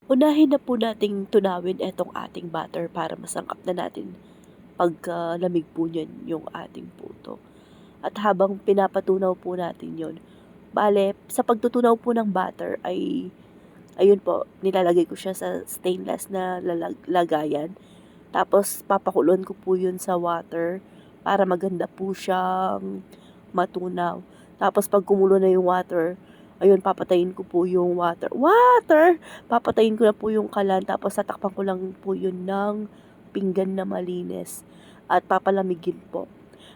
Unahin na po nating tunawin itong ating butter para masangkap na natin pagkalamig po niyan yung ating puto. At habang pinapatunaw po natin yon, bale, sa pagtutunaw po ng butter ay, ayun po, nilalagay ko siya sa stainless na lagayan. Tapos papakuloan ko po yun sa water para maganda po siyang matunaw. Tapos pag kumulo na yung water, ayun, papatayin ko po yung water! Papatayin ko na po yung kalan, tapos tatakpan ko lang po yun ng pinggan na malinis. At papalamigin po.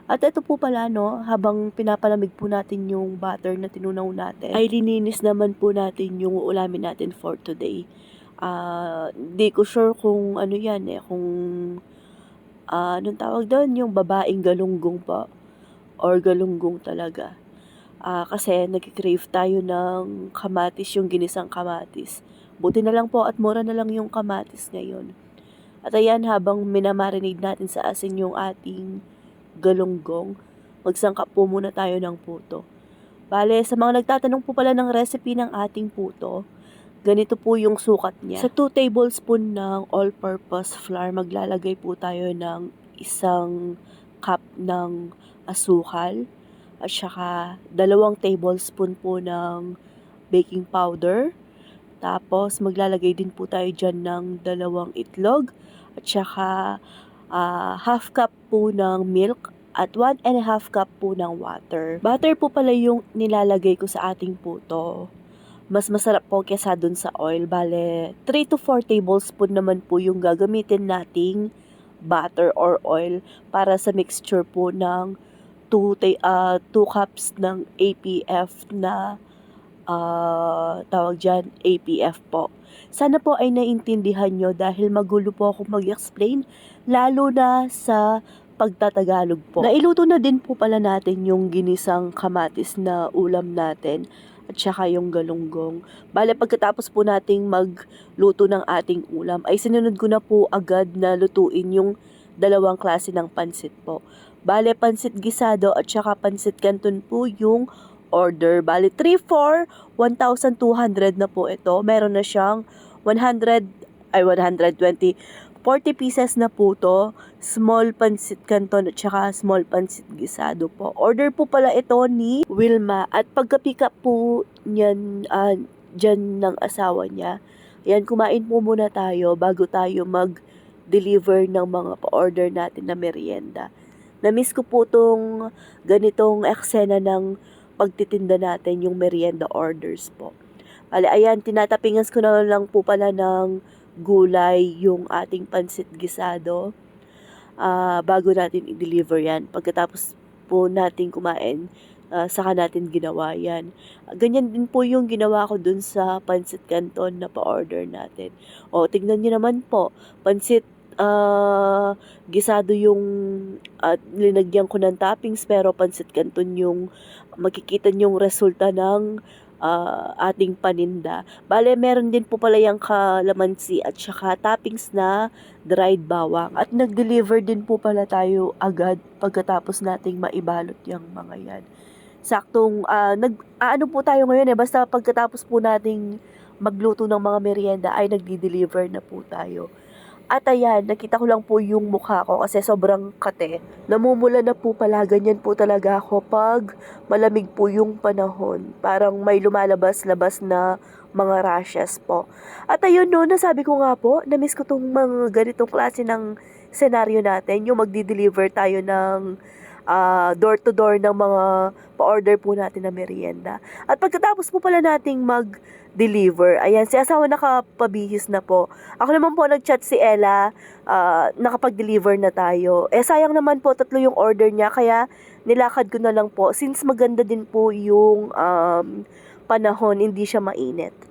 At ito po pala, no, habang pinapalamig po natin yung butter na tinunaw natin, ay lininis naman po natin yung ulamin natin for today. Di ko sure kung ano yan kung anong tawag doon, yung babaeng galunggong pa or galunggong talaga. Kasi nagki-crave tayo ng kamatis, yung ginisang kamatis. Buti na lang po at mura na lang yung kamatis ngayon. At ayan, habang minamarinate natin sa asin yung ating galunggong, magsangkap po muna tayo ng puto. Bale, sa mga nagtatanong po pala ng recipe ng ating puto, ganito po yung sukat niya. Sa 2 tablespoon ng all-purpose flour, maglalagay po tayo ng 1 cup ng asukal at saka 2 tablespoon po ng baking powder. Tapos maglalagay din po tayo dyan ng 2 itlog at saka half cup po ng milk at 1.5 cup po ng water. Butter po pala yung nilalagay ko sa ating puto. Mas masarap po kesa dun sa oil. Bale, 3 to 4 tablespoon naman po yung gagamitin nating butter or oil para sa mixture po ng 2 cups ng APF na tawag dyan, APF po. Sana po ay naintindihan nyo dahil magulo po ako mag-explain, lalo na sa pagtatagalog po. Nailuto na din po pala natin yung ginisang kamatis na ulam natin at saka yung galunggong. Bale, pagkatapos po nating magluto ng ating ulam, ay sinunod ko na po agad na lutuin yung 2 klase ng pansit po. Bale, pansit gisado at saka pansit canton po yung order. Bale, 3 for 1,200 na po ito. Meron na siyang 120, 40 pieces na po to. Small pansit canton at saka small pansit gisado po. Order po pala ito ni Wilma. At pagka-pick up po niyan, dyan ng asawa niya, yan, kumain po muna tayo bago tayo mag-deliver ng mga pa-order natin na merienda. Na-miss ko po tong ganitong eksena ng pagtitinda natin, yung merienda orders po. Ayan, tinatapingas ko na lang po pala ng gulay yung ating pansit gisado bago natin i-deliver yan. Pagkatapos po natin kumain, saka natin ginawa yan. Ganyan din po yung ginawa ko dun sa pansit canton na pa-order natin. Tignan nyo naman po, pansit gisado yung linagyan ko ng toppings, pero pansit canton yung makikita nyong resulta ng ating paninda. Bale, meron din po pala yung kalamansi at saka toppings na dried bawang. At nag-deliver din po pala tayo agad pagkatapos nating maibalot yung mga yan. Saktong, ano po tayo ngayon basta pagkatapos po nating magluto ng mga merienda ay nagdi-deliver na po tayo. At ayan, nakita ko lang po yung mukha ko kasi sobrang kate. Namumula na po pala, ganyan po talaga ako pag malamig po yung panahon. Parang may lumalabas-labas na mga rashes po. At ayun, no, nasabi ko nga po, na-miss ko tong mga ganitong klase ng senaryo natin. Yung magdi-deliver tayo ng door-to-door ng mga pa-order po natin na merienda. At pagkatapos po pala nating mag-deliver, ayan, si asawa nakapabihis na po. Ako naman po nag-chat si Ella, nakapag-deliver na tayo. Sayang naman po, 3 yung order niya, kaya nilakad ko na lang po. Since maganda din po yung panahon, hindi siya mainit.